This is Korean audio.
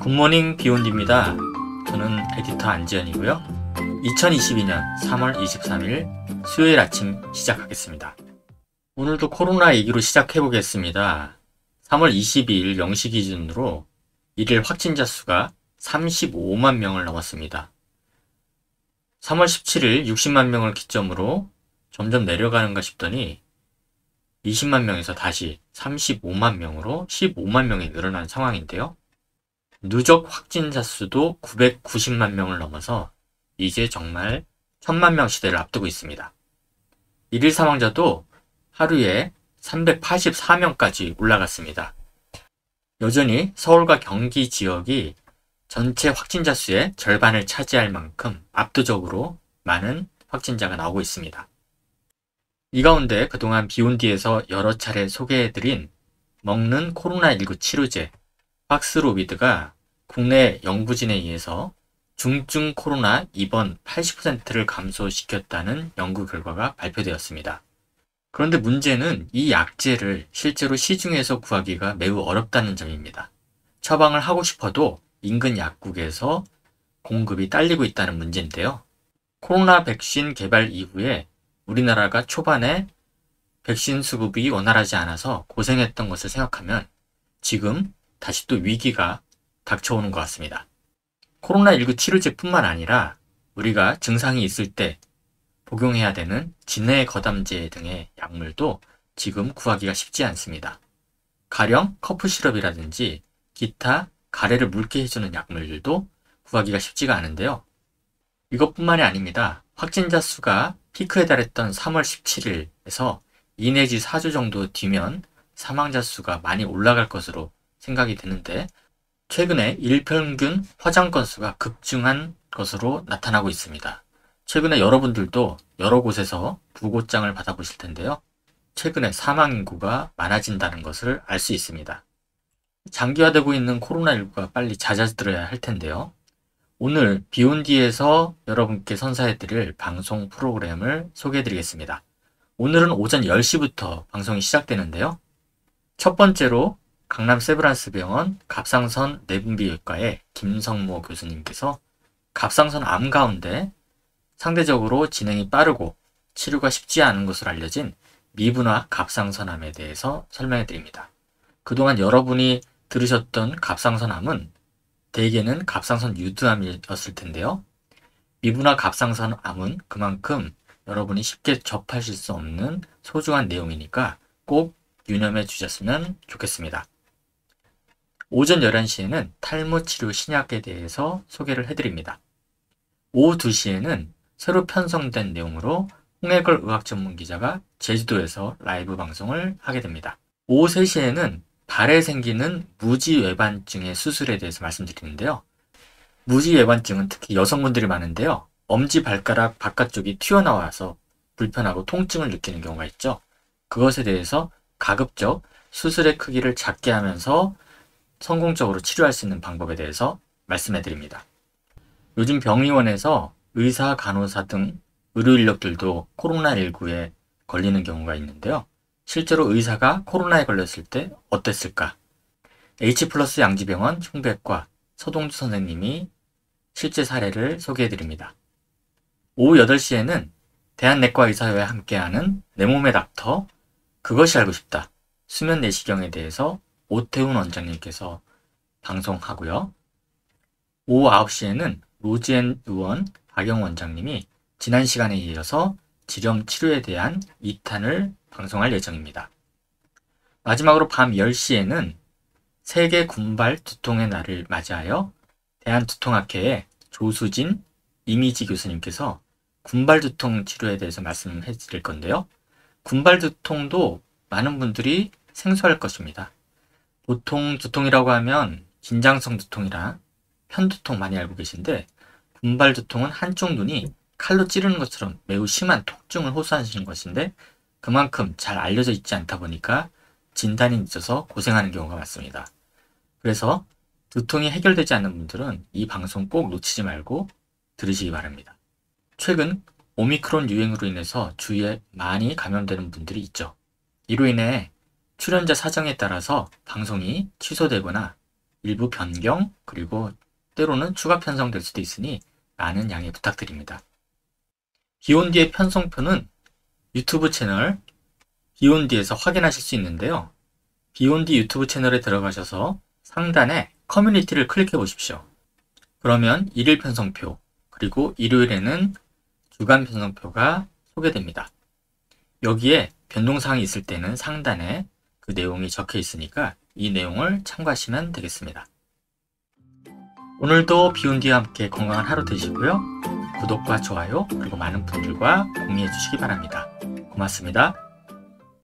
굿모닝 비욘드입니다. 저는 에디터 안지현이고요. 2022년 3월 23일 수요일 아침 시작하겠습니다. 오늘도 코로나 얘기로 시작해보겠습니다. 3월 22일 0시 기준으로 일일 확진자 수가 35만 명을 넘었습니다. 3월 17일 60만 명을 기점으로 점점 내려가는가 싶더니 20만 명에서 다시 35만 명으로 15만 명이 늘어난 상황인데요. 누적 확진자 수도 990만 명을 넘어서 이제 정말 1000만 명 시대를 앞두고 있습니다. 일일 사망자도 하루에 384명까지 올라갔습니다. 여전히 서울과 경기 지역이 전체 확진자 수의 절반을 차지할 만큼 압도적으로 많은 확진자가 나오고 있습니다. 이 가운데 그동안 비욘디에서 여러 차례 소개해드린 먹는 코로나19 치료제 박스로비드가 국내 연구진에 의해서 중증 코로나 입원 80%를 감소시켰다는 연구 결과가 발표되었습니다. 그런데 문제는 이 약제를 실제로 시중에서 구하기가 매우 어렵다는 점입니다. 처방을 하고 싶어도 인근 약국에서 공급이 딸리고 있다는 문제인데요. 코로나 백신 개발 이후에 우리나라가 초반에 백신 수급이 원활하지 않아서 고생했던 것을 생각하면 지금 다시 또 위기가 닥쳐오는 것 같습니다. 코로나19 치료제뿐만 아니라 우리가 증상이 있을 때 복용해야 되는 진해 거담제 등의 약물도 지금 구하기가 쉽지 않습니다. 가령 커프 시럽이라든지 기타 가래를 묽게 해주는 약물들도 구하기가 쉽지가 않은데요. 이것뿐만이 아닙니다. 확진자 수가 피크에 달했던 3월 17일에서 2 내지 4주 정도 뒤면 사망자 수가 많이 올라갈 것으로 생각이 되는데 최근에 일평균 확진 건수가 급증한 것으로 나타나고 있습니다. 최근에 여러분들도 여러 곳에서 부고장을 받아보실 텐데요. 최근에 사망 인구가 많아진다는 것을 알 수 있습니다. 장기화되고 있는 코로나19가 빨리 잦아들어야 할 텐데요. 오늘 비욘디에서 여러분께 선사해드릴 방송 프로그램을 소개해드리겠습니다. 오늘은 오전 10시부터 방송이 시작되는데요. 첫 번째로 강남 세브란스병원 갑상선 내분비외과의 김성모 교수님께서 갑상선 암 가운데 상대적으로 진행이 빠르고 치료가 쉽지 않은 것으로 알려진 미분화 갑상선암에 대해서 설명해 드립니다. 그동안 여러분이 들으셨던 갑상선암은 대개는 갑상선 유두암이었을 텐데요. 미분화 갑상선암은 그만큼 여러분이 쉽게 접하실 수 없는 소중한 내용이니까 꼭 유념해 주셨으면 좋겠습니다. 오전 11시에는 탈모 치료 신약에 대해서 소개를 해드립니다. 오후 2시에는 새로 편성된 내용으로 홍해걸 의학 전문 기자가 제주도에서 라이브 방송을 하게 됩니다. 오후 3시에는 발에 생기는 무지외반증의 수술에 대해서 말씀드리는데요. 무지외반증은 특히 여성분들이 많은데요. 엄지발가락 바깥쪽이 튀어나와서 불편하고 통증을 느끼는 경우가 있죠. 그것에 대해서 가급적 수술의 크기를 작게 하면서 성공적으로 치료할 수 있는 방법에 대해서 말씀해 드립니다. 요즘 병의원에서 의사, 간호사 등 의료 인력들도 코로나19에 걸리는 경우가 있는데요. 실제로 의사가 코로나에 걸렸을 때 어땠을까? H+ 양지병원 흉부외과 서동주 선생님이 실제 사례를 소개해 드립니다. 오후 8시에는 대한내과의사회와 함께하는 내 몸의 닥터 그것이 알고 싶다. 수면 내시경에 대해서 오태훈 원장님께서 방송하고요. 오후 9시에는 로지엔 의원 박영 원장님이 지난 시간에 이어서 지렴 치료에 대한 2탄을 방송할 예정입니다. 마지막으로 밤 10시에는 세계 군발 두통의 날을 맞이하여 대한두통학회의 조수진 이미지 교수님께서 군발 두통 치료에 대해서 말씀해 드릴 건데요. 군발 두통도 많은 분들이 생소할 것입니다. 보통 두통이라고 하면 긴장성 두통이라 편두통 많이 알고 계신데 군발 두통은 한쪽 눈이 칼로 찌르는 것처럼 매우 심한 통증을 호소하시는 것인데 그만큼 잘 알려져 있지 않다 보니까 진단이 늦어서 고생하는 경우가 많습니다. 그래서 두통이 해결되지 않는 분들은 이 방송 꼭 놓치지 말고 들으시기 바랍니다. 최근 오미크론 유행으로 인해서 주위에 많이 감염되는 분들이 있죠. 이로 인해 출연자 사정에 따라서 방송이 취소되거나 일부 변경, 그리고 때로는 추가 편성될 수도 있으니 많은 양해 부탁드립니다. 비온디의 편성표는 유튜브 채널 비온디에서 확인하실 수 있는데요. 비온디 유튜브 채널에 들어가셔서 상단에 커뮤니티를 클릭해 보십시오. 그러면 일일 편성표, 그리고 일요일에는 주간 편성표가 소개됩니다. 여기에 변동사항이 있을 때는 상단에 그 내용이 적혀 있으니까 이 내용을 참고하시면 되겠습니다. 오늘도 비온디와 함께 건강한 하루 되시고요. 구독과 좋아요, 그리고 많은 분들과 공유해 주시기 바랍니다. 고맙습니다.